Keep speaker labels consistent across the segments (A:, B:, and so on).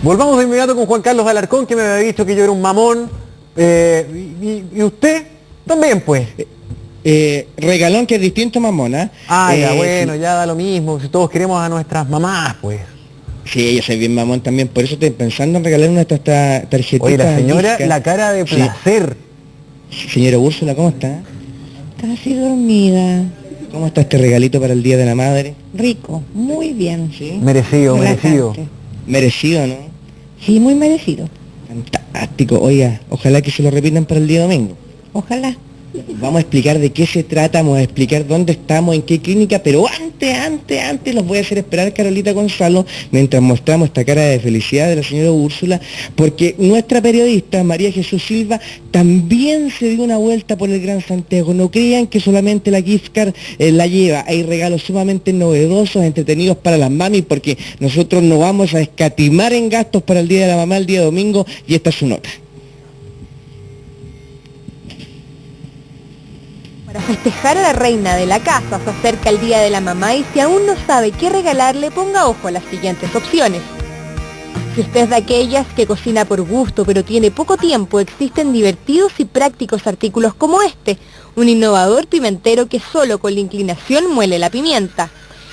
A: Volvamos de inmediato con Juan Carlos Alarcón, que me había dicho que yo era un mamón. ¿Y usted? También, pues.
B: Regalón, que es distinto a mamona.
A: Ya bueno, ya da lo mismo. Si todos queremos a nuestras mamás, pues.
B: Sí, yo soy bien mamón también, por eso estoy pensando en regalar una tarjetita.
A: Oye, la señora,
B: disca.
A: la cara de placer.
B: Sí. Señora Úrsula, ¿cómo está?
C: Está así dormida.
B: ¿Cómo está este regalito para el Día de la Madre?
C: Rico, muy bien.
B: ¿Sí?
A: Merecido, merecido.
B: Merecido, ¿no?
C: Sí, muy merecido.
B: Fantástico. Oiga, ojalá que se lo repitan para el día domingo.
C: Ojalá.
B: Vamos a explicar de qué se trata, vamos a explicar dónde estamos, en qué clínica, pero antes los voy a hacer esperar, Carolita Gonzalo, mientras mostramos esta cara de felicidad de la señora Úrsula, porque nuestra periodista María Jesús Silva también se dio una vuelta por el Gran Santiago. No crean que solamente la gift card la lleva, hay regalos sumamente novedosos, entretenidos para las mamis, porque nosotros no vamos a escatimar en gastos para el Día de la Mamá el día domingo, y esta es su nota.
D: Para festejar a la reina de la casa se acerca el Día de la Mamá y si aún no sabe qué regalarle, ponga ojo a las siguientes opciones. Si usted es de aquellas que cocina por gusto pero tiene poco tiempo, existen divertidos y prácticos artículos como este, un innovador pimentero que solo con la inclinación muele la pimienta,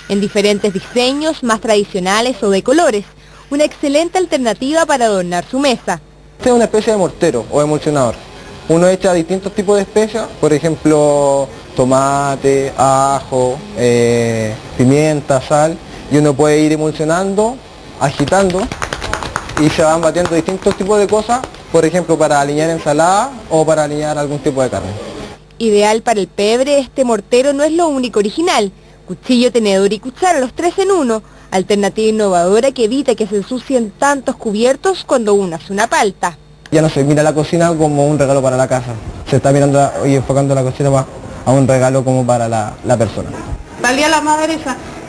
D: en diferentes diseños, más tradicionales o de colores, una excelente alternativa para adornar su mesa.
E: Este es una especie de mortero o emulsionador. Uno echa distintos tipos de especias, por ejemplo, tomate, ajo, pimienta, sal, y uno puede ir emulsionando, agitando, y se van batiendo distintos tipos de cosas, por ejemplo, para aliñar ensalada o para aliñar algún tipo de carne.
D: Ideal para el pebre, este mortero no es lo único original. Cuchillo, tenedor y cuchara, los tres en uno. Alternativa innovadora que evita que se ensucien tantos cubiertos cuando uno hace una palta.
E: Ya no se mira la cocina como un regalo para la casa, se está mirando y enfocando la cocina más a un regalo como para la persona.
F: Para el Día de la Madre,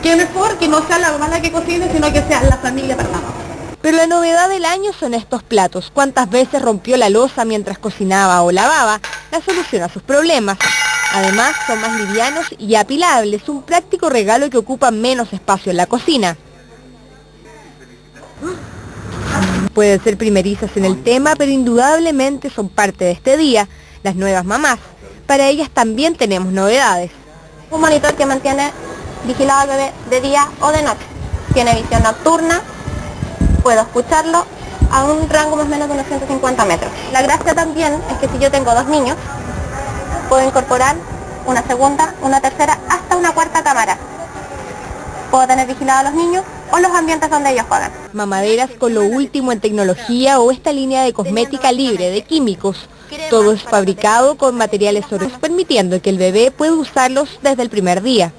F: qué mejor que no sea la mamá la que cocine, sino que sea la familia para la mamá.
D: Pero la novedad del año son estos platos. ¿Cuántas veces rompió la loza mientras cocinaba o lavaba? La solución a sus problemas. Además, son más livianos y apilables, un práctico regalo que ocupa menos espacio en la cocina. Pueden ser primerizas en el tema, pero indudablemente son parte de este día, las nuevas mamás. Para ellas también tenemos novedades.
G: Un monitor que mantiene vigilado al bebé de día o de noche. Tiene visión nocturna, puedo escucharlo a un rango más o menos de unos 150 metros. La gracia también es que si yo tengo 2 niños, puedo incorporar una segunda, una tercera, hasta una cuarta cámara. Puedo tener vigilado a los niños o los ambientes donde ellos juegan.
D: Mamaderas con lo último en tecnología o esta línea de cosmética libre de químicos. Todo es fabricado con materiales orgánicos, permitiendo que el bebé pueda usarlos desde el primer día.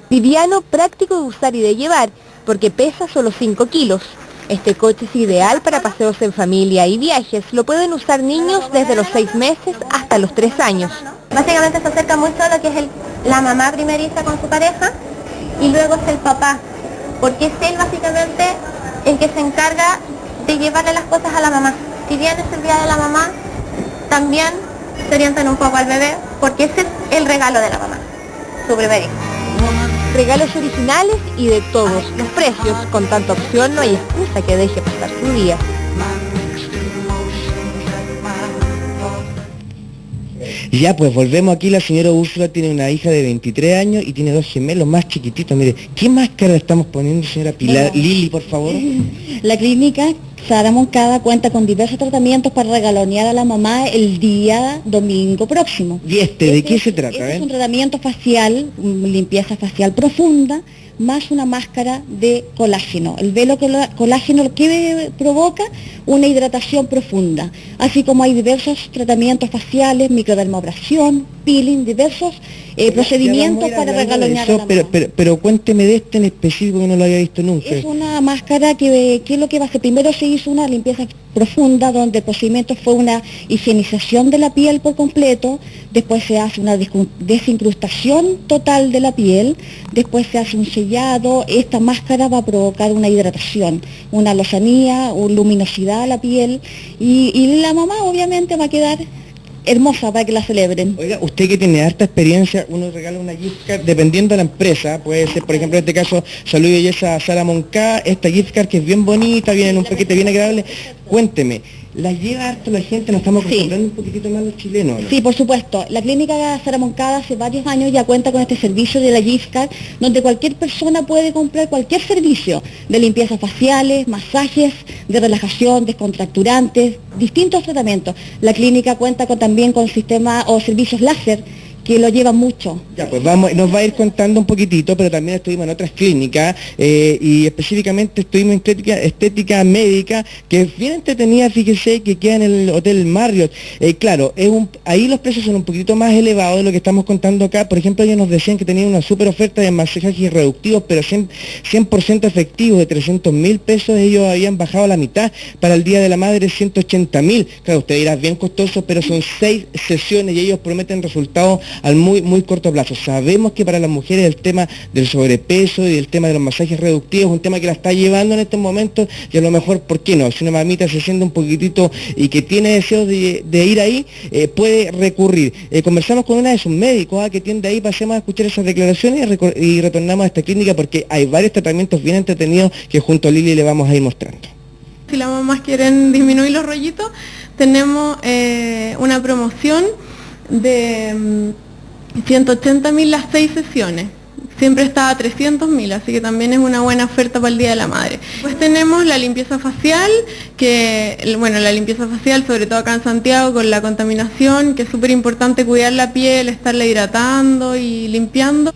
D: Liviano, práctico de usar y de llevar, porque pesa solo 5 kilos. Este coche es ideal para paseos en familia y viajes. Lo pueden usar niños desde los 6 meses hasta los 3 años.
G: Básicamente se acerca mucho a lo que es la mamá primeriza con su pareja y luego es el papá, porque es él básicamente el que se encarga de llevarle las cosas a la mamá. Si bien es el día de la mamá, también se orientan un poco al bebé, porque ese es el regalo de la mamá, su primer hijo.
D: Regalos originales y de todos los precios. Con tanta opción no hay excusa que deje pasar su día.
B: Ya, pues volvemos aquí. La señora Úrsula tiene una hija de 23 años y tiene 2 gemelos más chiquititos. Mire, ¿qué máscara le estamos poniendo, señora Pilar? Lili, por favor.
C: La clínica Sara Moncada cuenta con diversos tratamientos para regalonear a la mamá el día domingo próximo.
B: ¿Y de qué se trata?
C: Es un tratamiento facial, limpieza facial profunda, más una máscara de colágeno. El velo colágeno lo que provoca una hidratación profunda, así como hay diversos tratamientos faciales, microdermabrasión, peeling, diversos procedimientos para regalonear a la mamá.
B: Pero cuénteme de este en específico que no lo había visto nunca.
C: Es una máscara que es lo que va a hacer. Primero se hizo una limpieza profunda donde el procedimiento fue una higienización de la piel por completo, después se hace una desincrustación total de la piel, después se hace un sellado. Esta máscara va a provocar una hidratación, una lozanía, una luminosidad a la piel y la mamá obviamente va a quedar hermosa para que la celebren.
B: Oiga, usted que tiene harta experiencia, uno regala una gift card dependiendo de la empresa, puede ser, por ejemplo, en este caso, Salud y Belleza Sara Moncada, esta gift card que es bien bonita, viene en un paquete bien agradable. Cuénteme, ¿la lleva harto la gente? Nos estamos acostumbrando un poquitito más los chilenos, ¿no?
C: Sí, por supuesto. La clínica Sara Moncada hace varios años ya cuenta con este servicio de la gift card, donde cualquier persona puede comprar cualquier servicio de limpieza faciales, masajes, de relajación, descontracturantes, distintos tratamientos. La clínica cuenta también con sistema o servicios láser, que lo llevan mucho.
B: Ya, pues nos va a ir contando un poquitito, pero también estuvimos en otras clínicas y específicamente estuvimos en estética médica, que es bien entretenida, fíjese, que queda en el Hotel Marriott. Claro, ahí los precios son un poquito más elevados de lo que estamos contando acá. Por ejemplo, ellos nos decían que tenían una súper oferta de masajes reductivos, pero 100% efectivos, de 300.000 pesos, ellos habían bajado a la mitad, para el Día de la Madre 180.000. Claro, usted dirá, bien costoso, pero son 6 sesiones y ellos prometen resultados al muy corto plazo. Sabemos que para las mujeres el tema del sobrepeso y el tema de los masajes reductivos es un tema que la está llevando en estos momentos, y a lo mejor, ¿por qué no? Si una mamita se siente un poquitito y que tiene deseos de ir ahí, puede recurrir. Conversamos con una de sus médicos que tiende ahí, pasemos a escuchar esas declaraciones y retornamos a esta clínica, porque hay varios tratamientos bien entretenidos que junto a Lili le vamos a ir mostrando.
F: Si las mamás quieren disminuir los rollitos, tenemos una promoción de 180.000 las 6 sesiones. Siempre está a 300.000, así que también es una buena oferta para el Día de la Madre. Pues tenemos la limpieza facial, la limpieza facial, sobre todo acá en Santiago, con la contaminación, que es súper importante cuidar la piel, estarla hidratando y limpiando.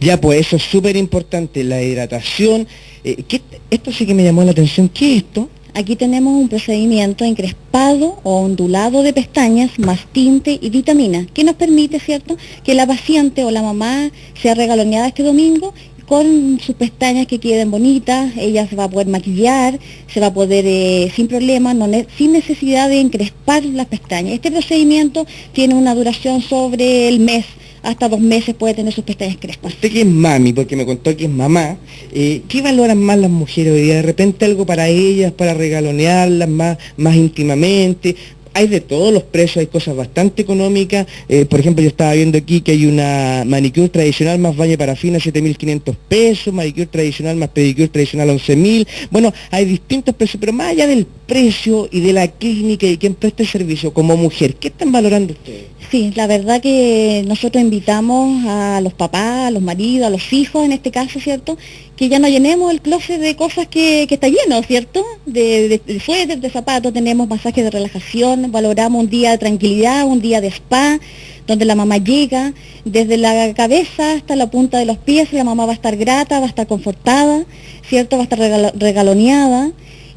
B: Ya, pues eso es súper importante, la hidratación. Esto sí que me llamó la atención. ¿Qué es esto?
C: Aquí tenemos un procedimiento encrespado o ondulado de pestañas más tinte y vitamina, que nos permite, ¿cierto?, que la paciente o la mamá sea regaloneada este domingo con sus pestañas que queden bonitas. Ella se va a poder maquillar, se va a poder sin problema, sin necesidad de encrespar las pestañas. Este procedimiento tiene una duración sobre el mes. Hasta 2 meses puede tener sus pestañas crespas.
B: Usted que es mami, porque me contó que es mamá, ¿qué valoran más las mujeres hoy día? ¿De repente algo para ellas, para regalonearlas más íntimamente? Hay de todos los precios, hay cosas bastante económicas. Por ejemplo, yo estaba viendo aquí que hay una manicure tradicional más baño parafina, 7.500 pesos, manicure tradicional más pedicure tradicional, 11.000. Bueno, hay distintos precios, pero más allá del precio y de la clínica y quien presta el servicio, como mujer, ¿qué están valorando ustedes?
C: Sí, la verdad que nosotros invitamos a los papás, a los maridos, a los hijos en este caso, ¿cierto?, que ya no llenemos el closet de cosas que está lleno, ¿cierto?, de suéter, de zapatos. Tenemos masajes de relajación, valoramos un día de tranquilidad, un día de spa, donde la mamá llega desde la cabeza hasta la punta de los pies, y la mamá va a estar grata, va a estar confortada, ¿cierto?, va a estar regaloneada.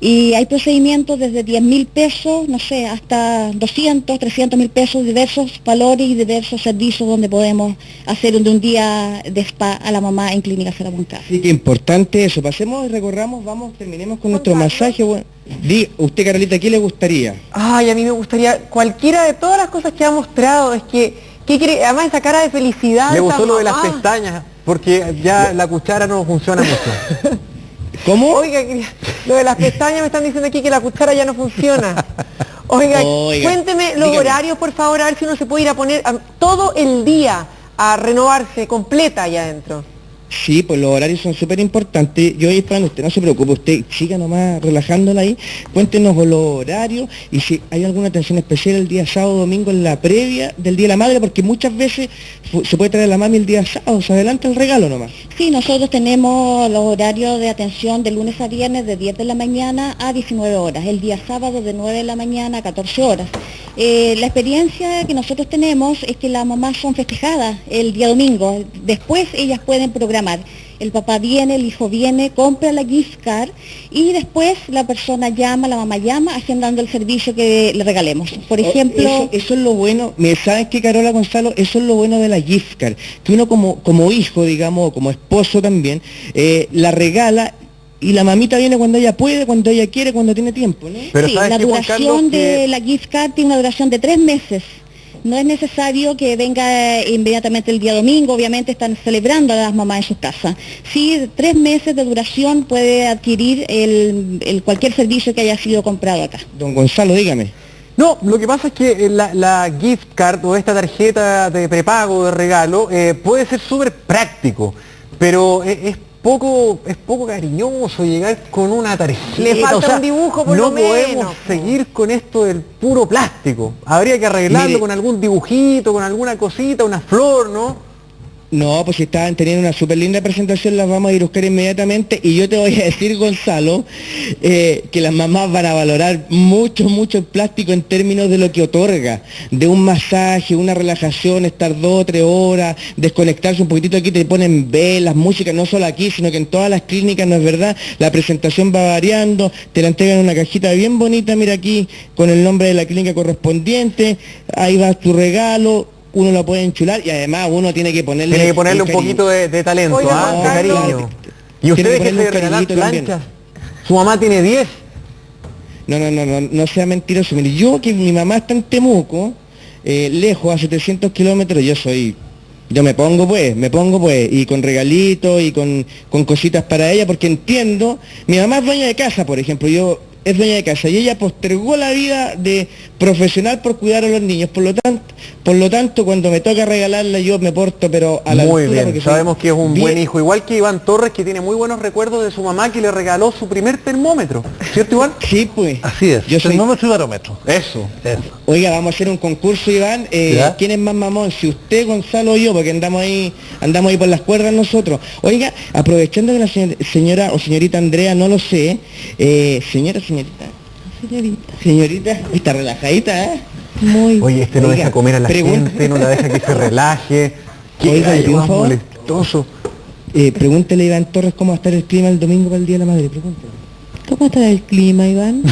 C: Y hay procedimientos desde 10.000 pesos, no sé, hasta 200, 300.000 pesos, diversos valores y diversos servicios donde podemos hacer de un día de spa a la mamá en Clínica Sara Moncada.
B: Sí, que importante eso. Pasemos y recorramos, terminemos con nuestro masaje. Bueno, usted, Carolita, ¿qué le gustaría?
A: Ay, a mí me gustaría cualquiera de todas las cosas que ha mostrado. Es que, ¿qué quiere? Además, esa cara de felicidad. Me gustó lo de las pestañas, porque ya la cuchara no funciona mucho.
B: ¿Cómo?
A: Oiga, lo de las pestañas me están diciendo aquí que la cuchara ya no funciona. Oiga, cuénteme los horarios, por favor, a ver si uno se puede ir a poner todo el día a renovarse completa allá adentro.
B: Sí, pues los horarios son súper importantes. Yo ahí esperando, usted no se preocupe, usted siga nomás relajándola ahí. Cuéntenos los horarios y si hay alguna atención especial el día sábado, domingo, en la previa del Día de la Madre, porque muchas veces se puede traer a la mami el día sábado, se adelanta el regalo nomás.
C: Sí, nosotros tenemos los horarios de atención de lunes a viernes de 10 de la mañana a 19 horas, el día sábado de 9 de la mañana a 14 horas. La experiencia que nosotros tenemos es que las mamás son festejadas el día domingo, después ellas pueden programar. El papá viene, el hijo viene, compra la gift card y después la persona llama, la mamá llama, agendando el servicio que le regalemos. Por ejemplo...
B: Eso es lo bueno, ¿sabes qué, Carola, Gonzalo? Eso es lo bueno de la gift card, que uno como hijo, digamos, o como esposo también, la regala. Y la mamita viene cuando ella puede, cuando ella quiere, cuando tiene tiempo, ¿no?
C: Pero sí, la duración de la gift card tiene una duración de 3 meses. No es necesario que venga inmediatamente el día domingo, obviamente están celebrando a las mamás en sus casas. Sí, 3 meses de duración puede adquirir cualquier servicio que haya sido comprado acá.
B: Don Gonzalo, dígame.
H: No, lo que pasa es que la gift card o esta tarjeta de prepago de regalo puede ser súper práctico, pero es poco cariñoso llegar con una tarjeta.
A: Le falta un dibujo por
H: no
A: lo menos.
H: podemos seguir con esto del puro plástico. Habría que arreglarlo
B: Mire,
H: con algún dibujito, con alguna cosita, una flor, ¿no?
B: No, pues si estaban teniendo una súper linda presentación, las vamos a ir a buscar inmediatamente. Y yo te voy a decir, Gonzalo, que las mamás van a valorar mucho el plástico en términos de lo que otorga. De un masaje, una relajación, estar 2 o 3 horas, desconectarse un poquitito. Aquí te ponen velas, música, no solo aquí, sino que en todas las clínicas, ¿no es verdad? La presentación va variando, te la entregan en una cajita bien bonita, mira aquí, con el nombre de la clínica correspondiente. Ahí va tu regalo. Uno lo puede enchular y además uno tiene que ponerle...
H: Tiene que ponerle un
B: cariño.
H: poquito de talento,
A: Oiga,
H: de
A: Juan Carlos.
H: cariño. ¿Y ustedes que se regalan planchas? Su mamá tiene 10.
B: No sea mentiroso. Mire, yo que mi mamá está en Temuco, lejos, a 700 kilómetros, yo me pongo pues, y con regalitos y con cositas para ella, porque entiendo, mi mamá es dueña de casa, por ejemplo, es dueña de casa y ella postergó la vida de profesional por cuidar a los niños, por lo tanto cuando me toca regalarla yo me porto pero a la
H: Muy
B: altura,
H: bien, sabemos que es un buen hijo, igual que Iván Torres, que tiene muy buenos recuerdos de su mamá que le regaló su primer termómetro, ¿cierto Iván?
B: Sí, pues.
I: Así es,
B: Yo soy...
I: termómetro y barómetro.
H: Eso.
B: Oiga, vamos a hacer un concurso, Iván. ¿Quién es más mamón? Si usted, Gonzalo o yo, porque andamos ahí por las cuerdas nosotros. Oiga, aprovechando que la señora o señorita Andrea, no lo sé, señorita, está relajadita, ¿eh?
C: Muy
H: Oye, no deja comer a la gente, no la deja que se relaje.
B: Oiga,
H: Ay,
B: un
H: más
B: favor.
H: molestoso.
B: Pregúntele a Iván Torres cómo va a estar el clima el domingo para el Día de la Madre. Pregúntele.
C: ¿Cómo está el clima, Iván?